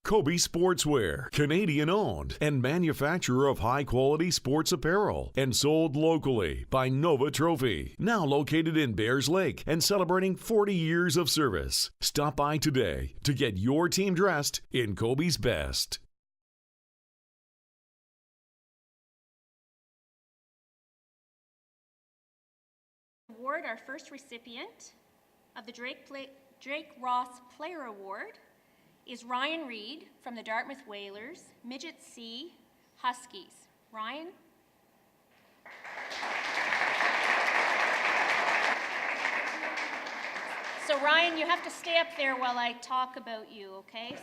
Kobe Sportswear, Canadian-owned and manufacturer of high-quality sports apparel and sold locally by Nova Trophy. Now located in Bears Lake and celebrating 40 years of service. Stop by today to get your team dressed in Kobe's best. Award, our first recipient of the Drake Ross Player Award is Ryan Reed from the Dartmouth Whalers, Midget C Huskies. Ryan? So Ryan, you have to stay up there while I talk about you, okay?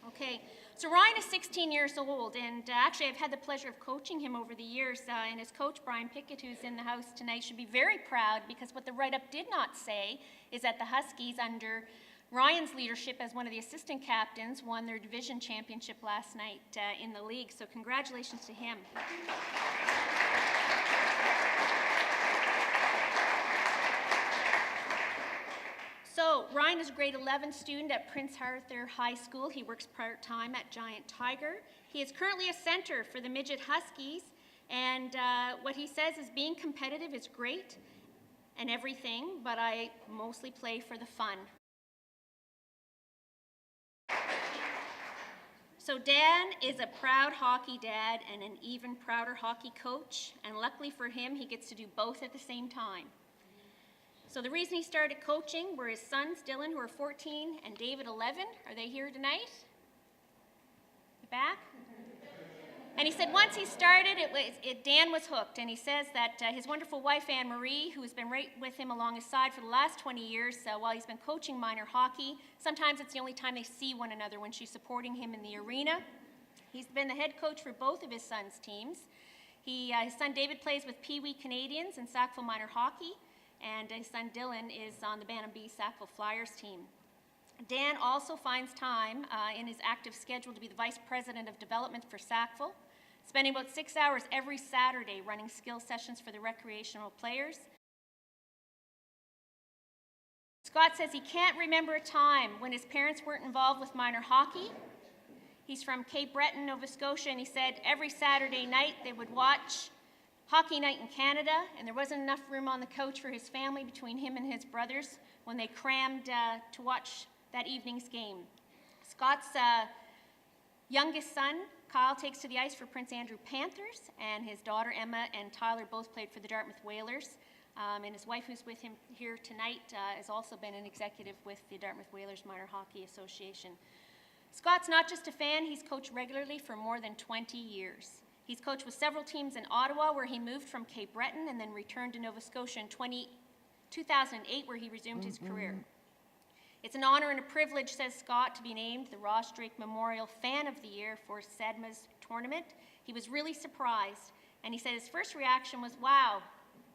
Okay. So Ryan is 16 years old, and actually I've had the pleasure of coaching him over the years, and his coach, Brian Pickett, who's in the house tonight, should be very proud, because what the write-up did not say is that the Huskies, under Ryan's leadership as one of the assistant captains, won their division championship last night in the league, so congratulations to him. So Ryan is a grade 11 student at Prince Arthur High School. He works part-time at Giant Tiger. He is currently a center for the Midget Huskies, and what he says is being competitive is great and everything, but I mostly play for the fun. So Dan is a proud hockey dad and an even prouder hockey coach, and luckily for him, he gets to do both at the same time. So the reason he started coaching were his sons, Dylan, who are 14, and David, 11. Are they here tonight? Back? And he said once he started, Dan was hooked, and he says that his wonderful wife, Anne-Marie, who has been right with him along his side for the last 20 years while he's been coaching minor hockey, sometimes it's the only time they see one another when she's supporting him in the arena. He's been the head coach for both of his sons' teams. His son David plays with Pee Wee Canadians in Sackville minor hockey, and his son Dylan is on the Bantam B Sackville Flyers team. Dan also finds time in his active schedule to be the Vice President of Development for Sackville, spending about 6 hours every Saturday running skill sessions for the recreational players. Scott says he can't remember a time when his parents weren't involved with minor hockey. He's from Cape Breton, Nova Scotia, and he said every Saturday night they would watch Hockey Night in Canada, and there wasn't enough room on the couch for his family between him and his brothers when they crammed to watch that evening's game. Scott's youngest son, Kyle, takes to the ice for Prince Andrew Panthers, and his daughter Emma and Tyler both played for the Dartmouth Whalers. And his wife, who's with him here tonight, has also been an executive with the Dartmouth Whalers Minor Hockey Association. Scott's not just a fan, he's coached regularly for more than 20 years. He's coached with several teams in Ottawa, where he moved from Cape Breton and then returned to Nova Scotia in 2008, where he resumed his career. It's an honor and a privilege, says Scott, to be named the Ross Drake Memorial Fan of the Year for SEDMHA's tournament. He was really surprised, and he said his first reaction was, wow,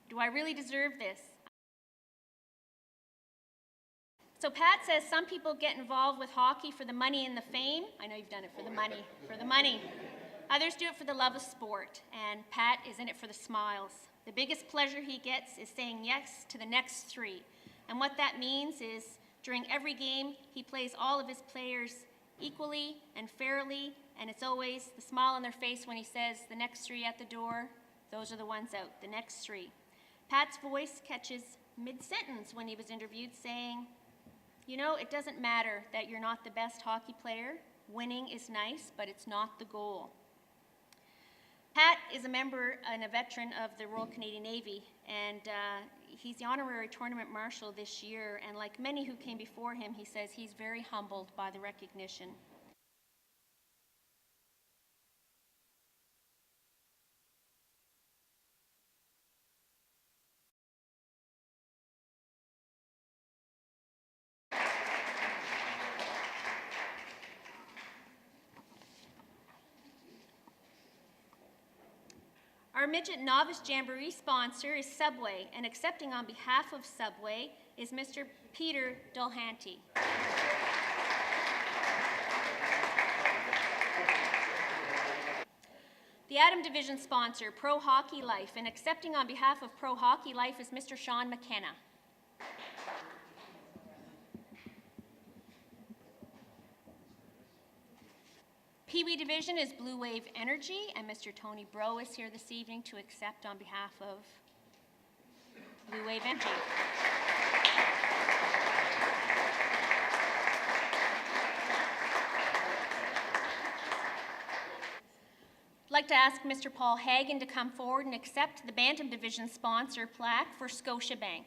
do I really deserve this? So Pat says some people get involved with hockey for the money and the fame. I know you've done it for the money, Others do it for the love of sport, and Pat is in it for the smiles. The biggest pleasure he gets is saying yes to the next three. And what that means is during every game, he plays all of his players equally and fairly, and it's always the smile on their face when he says the next three at the door, those are the ones out, the next three. Pat's voice catches mid-sentence when he was interviewed saying, you know, it doesn't matter that you're not the best hockey player. Winning is nice, but it's not the goal. Pat is a member and a veteran of the Royal Canadian Navy, and he's the honorary tournament marshal this year, and like many who came before him, he says he's very humbled by the recognition. Our Midget Novice Jamboree sponsor is Subway, and accepting on behalf of Subway is Mr. Peter Dulhanty. The Adam Division sponsor, Pro Hockey Life, and accepting on behalf of Pro Hockey Life is Mr. Sean McKenna. Pee Wee division is Blue Wave Energy, and Mr. Tony Bro is here this evening to accept on behalf of Blue Wave Energy. I'd like to ask Mr. Paul Hagan to come forward and accept the Bantam Division sponsor plaque for Scotiabank.